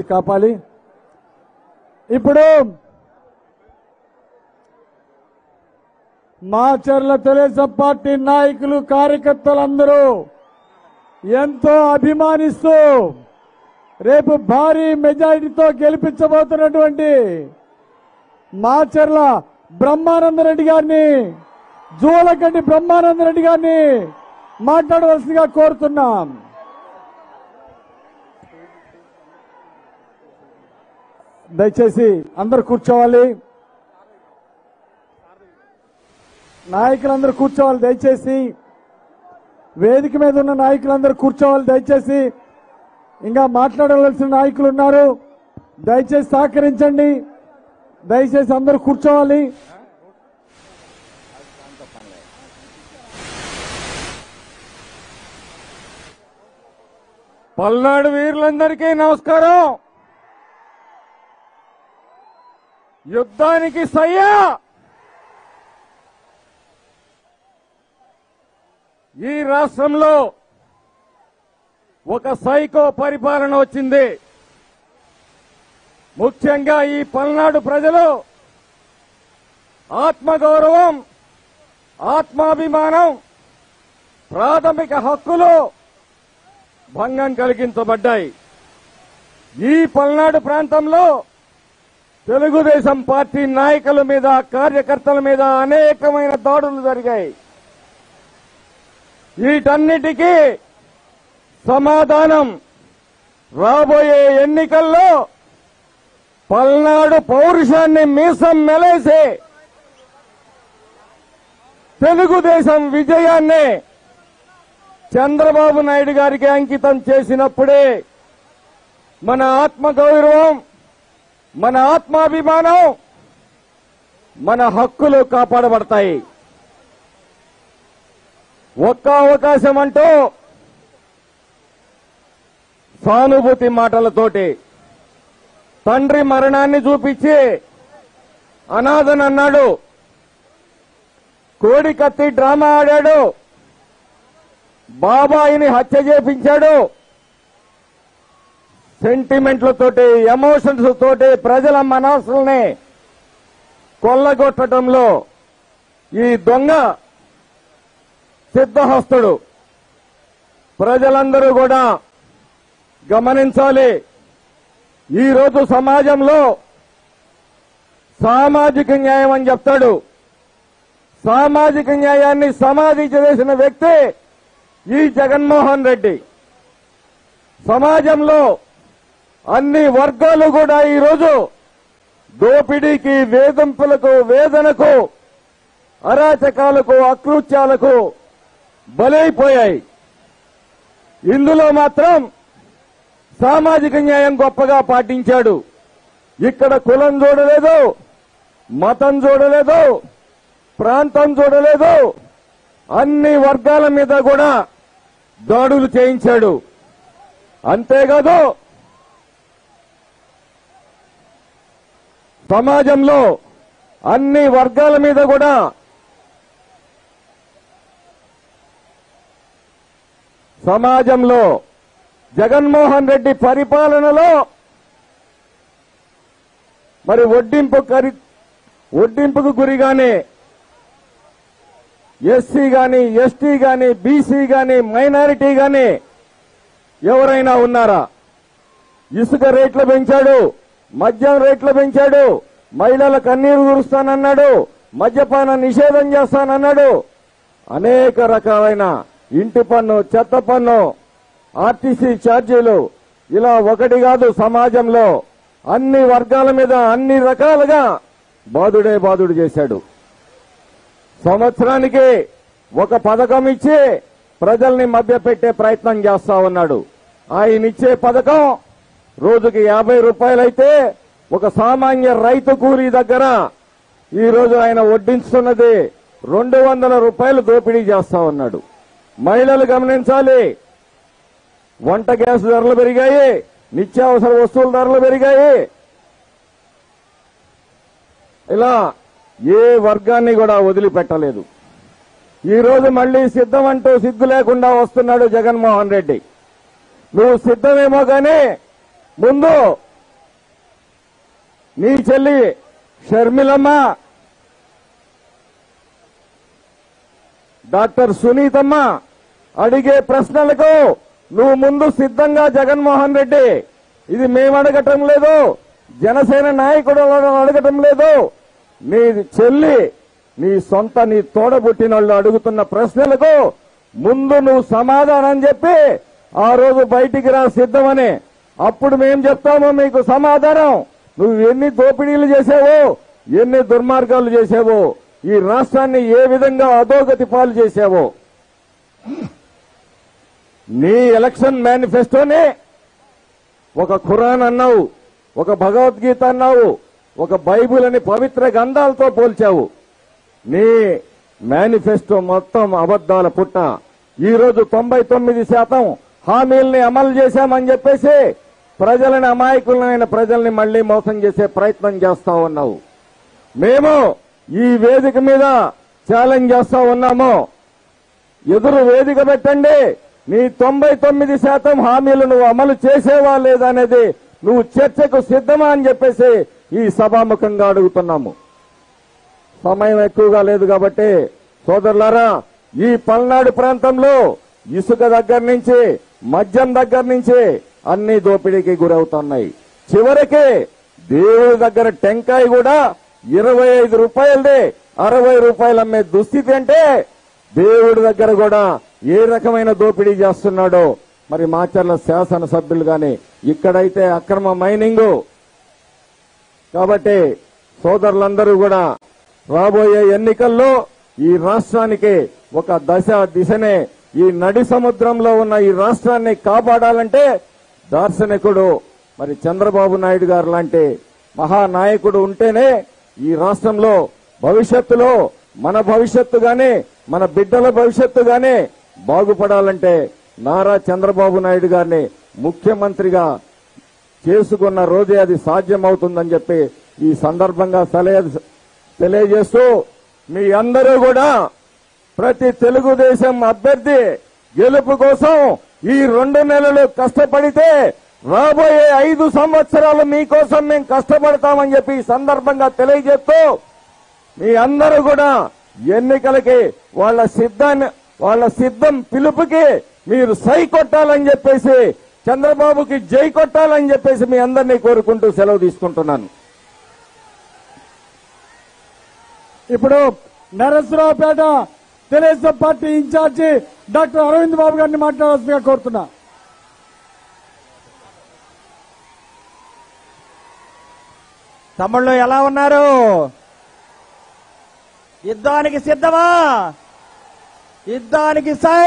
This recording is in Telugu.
కాపాలి. ఇప్పుడు మాచర్ల తెలుగుదేశం పార్టీ నాయకులు కార్యకర్తలందరూ ఎంతో అభిమానిస్తూ రేపు భారీ మెజారిటీతో గెలిపించబోతున్నటువంటి మాచర్ల బ్రహ్మానందరెడ్డి గారిని, జూలకంటి బ్రహ్మానందరెడ్డి గారిని మాట్లాడవలసిందిగా కోరుతున్నాం. దయచేసి అందరూ కూర్చోవాలి. నాయకులందరూ కూర్చోవాలి. దయచేసి వేదిక మీద ఉన్న నాయకులందరూ కూర్చోవాలి. దయచేసి ఇంకా మాట్లాడవలసిన నాయకులు ఉన్నారు. దయచేసి సహకరించండి. దయచేసి అందరూ కూర్చోవాలి. పల్నాడు వీరులందరికీ నమస్కారం. యుద్ధానికి సయ్యా. ఈ రాష్ట్రంలో ఒక సైకో పరిపాలన వచ్చింది. ముఖ్యంగా ఈ పల్నాడు ప్రజలు ఆత్మగౌరవం, ఆత్మాభిమానం, ప్రాథమిక హక్కులు భంగం కలిగించబడ్డాయి. ఈ పల్నాడు ప్రాంతంలో తెలుగుదేశం పార్టీ నాయకుల మీద, కార్యకర్తల మీద అనేకమైన దాడులు జరిగాయి. వీటన్నిటికీ సమాధానం రాబోయే ఎన్నికల్లో పల్నాడు పౌరుషాన్ని మీసం మెలేసి తెలుగుదేశం విజయాన్ని చంద్రబాబు నాయుడు గారికి అంకితం చేసినప్పుడే మన ఆత్మగౌరవం, మన ఆత్మాభిమానం, మన హక్కులు కాపాడబడతాయి. ఒక్క అవకాశం అంటూ సానుభూతి మాటలతోటి తండ్రి మరణాన్ని చూపించి అనాథనన్నాడు, కోడి కత్తి డ్రామా ఆడాడు, బాబాయిని హత్య చేపించాడు. సెంటిమెంట్లతోటి, ఎమోషన్స్ తోటి ప్రజల మనసుల్ని కొల్లగొట్టడంలో ఈ దొంగ సిద్ధహస్తుడు. ప్రజలందరూ కూడా గమనించాలి. ఈరోజు సమాజంలో సామాజిక న్యాయం అని చెప్తాడు. సామాజిక న్యాయాన్ని సమాధి చేసిన వ్యక్తి ఈ జగన్మోహన్ రెడ్డి. సమాజంలో అన్ని వర్గాలు కూడా ఈరోజు దోపిడీకి, వేధింపులకు, వేదనకు, అరాచకాలకు, అకృత్యాలకు బలైపోయాయి. ఇందులో మాత్రం సామాజిక న్యాయం గొప్పగా పాటించాడు. ఇక్కడ కులం చూడలేదు, మతం చూడలేదు, ప్రాంతం చూడలేదు, అన్ని వర్గాల మీద కూడా దాడులు చేయించాడు. అంతేకాదు సమాజంలో అన్ని వర్గాల మీద కూడా సమాజంలో జగన్మోహన్ రెడ్డి పరిపాలనలో మరి ఒడ్డింపుకు గురిగానే ఎస్సీ గాని, ఎస్టీ గాని, బీసీ గాని, మైనారిటీ గాని ఎవరైనా ఉన్నారా? ఇసుక రేట్లు పెంచాడు, మద్యం రేట్లు పెంచాడు, మహిళల కన్నీరు కురుస్తానన్నాడు, మద్యపాన నిషేధం చేస్తానన్నాడు. అనేక రకాలైన ఇంటి పన్ను, చెత్త పన్ను, ఆర్టీసీ ఛార్జీలు, ఇలా ఒకటి కాదు, సమాజంలో అన్ని వర్గాల మీద అన్ని రకాలుగా బాదుడు చేశాడు. సంవత్సరానికి ఒక పథకం ఇచ్చి ప్రజల్ని మభ్యపెట్టే ప్రయత్నం చేస్తా ఉన్నాడు. ఆయన ఇచ్చే పథకం రోజుకి 50 రూపాయలైతే ఒక సామాన్య రైతు కూలీ దగ్గర ఈ రోజు ఆయన వడ్డించుతున్నది 200 రూపాయలు దోపిడీ చేస్తా ఉన్నాడు. మహిళలు గమనించాలి, వంట గ్యాస్ ధరలు పెరిగాయి, నిత్యావసర వస్తువుల ధరలు పెరిగాయి. ఇలా ఏ వర్గాన్ని కూడా వదిలిపెట్టలేదు. ఈ రోజు మళ్లీ సిద్ధం అంటూ సిగ్గు లేకుండా వస్తున్నాడు జగన్మోహన్ రెడ్డి. నువ్వు సిద్ధమేమో కానీ ముందు నీ చెల్లి షర్మిలమ్మ, డాక్టర్ సునీతమ్మ అడిగే ప్రశ్నలకు నువ్వు ముందు సిద్ధంగా జగన్మోహన్ రెడ్డి, ఇది మేము అడగటం లేదు, జనసేన నాయకుడు అడగటం లేదు, నీ చెల్లి, నీ సొంత నీ తోడబుట్టిన వాళ్ళు అడుగుతున్న ప్రశ్నలకు ముందు నువ్వు సమాధానం చెప్పి ఆ రోజు బయటికి రా సిద్ధమని. అప్పుడు మేం చెప్తామో మీకు సమాధానం. నువ్వు ఎన్ని దోపిడీలు చేసావో, ఎన్ని దుర్మార్గాలు చేసావో, ఈ రాష్ట్రాన్ని ఏ విధంగా అధోగతి పాలు చేశావో. నీ ఎలక్షన్ మేనిఫెస్టోనే ఒక ఖురాన్ అన్నావు, ఒక భగవద్గీత అన్నావు, ఒక బైబిల్ అని పవిత్ర గ్రంథాలతో పోల్చావు. నీ మేనిఫెస్టో మొత్తం అబద్దాల పుట్ట. ఈ రోజు 99% హామీల్ని అమలు చేశామని చెప్పేసి ప్రజలని, అమాయకులైన ప్రజల్ని మళ్లీ మోసం చేసే ప్రయత్నం చేస్తా ఉన్నావు. మేము ఈ వేదిక మీద ఛాలెంజ్ చేస్తా ఉన్నాము, ఎదురు వేదిక పెట్టండి. నీ 99% హామీలు నువ్వు అమలు చేసేవా లేదా అనేది నువ్వు చర్చకు సిద్ధమా అని చెప్పేసి ఈ సభాముఖంగా అడుగుతున్నాము. సమయం ఎక్కువగా లేదు కాబట్టి సోదరులారా, ఈ పల్నాడు ప్రాంతంలో ఇసుక దగ్గర నుంచి, మద్యం దగ్గర నుంచి అన్ని దోపిడీకి గురవుతున్నాయి. చివరికి దేవుడి దగ్గర టెంకాయ కూడా 25 రూపాయలదే 60 రూపాయలు అమ్మే దుస్థితి. అంటే దేవుడి దగ్గర కూడా ఏ రకమైన దోపిడీ చేస్తున్నాడో మరి మాచర్ల శాసనసభ్యులు గాని, ఇక్కడైతే అక్రమ మైనింగ్. కాబట్టి సోదరులందరూ కూడా రాబోయే ఎన్నికల్లో ఈ రాష్ట్రానికి ఒక దిశనే, ఈ నడి సముద్రంలో ఉన్న ఈ రాష్ట్రాన్ని కాపాడాలంటే దార్శనికుడు మరి చంద్రబాబు నాయుడు గారు లాంటి మహానాయకుడు ఉంటేనే ఈ రాష్ట్రంలో భవిష్యత్తులో మన భవిష్యత్తు గాని, మన బిడ్డల భవిష్యత్తు గాని బాగుపడాలంటే నారా చంద్రబాబు నాయుడు గారిని ముఖ్యమంత్రిగా చేసుకున్న రోజే అది సాధ్యమవుతుందని చెప్పి ఈ సందర్భంగా తెలియజేస్తూ, మీ అందరూ కూడా ప్రతి తెలుగుదేశం అభ్యర్థి గెలుపు కోసం ఈ 2 నెలలు కష్టపడితే రాబోయే 5 సంవత్సరాలు మీకోసం మేము కష్టపడతామని చెప్పి ఈ సందర్భంగా తెలియజేస్తూ, మీ అందరూ కూడా ఎన్నికలకి వాళ్ళ సిద్ధం పిలుపుకి మీరు సై కొట్టాలని చెప్పేసి, చంద్రబాబుకి జై కొట్టాలని చెప్పేసి మీ అందరినీ కోరుకుంటూ సెలవు తీసుకుంటున్నాను. ఇప్పుడు Narasaraopet Telugu Desam party incharge doctor Aravind Babu గారిని మాట్లాడాల్సిందిగా కోరుతున్నా. తమ్ముళ్ళు ఎలా ఉన్నారు? యుద్ధానికి సిద్ధమా? యుద్ధానికి సై.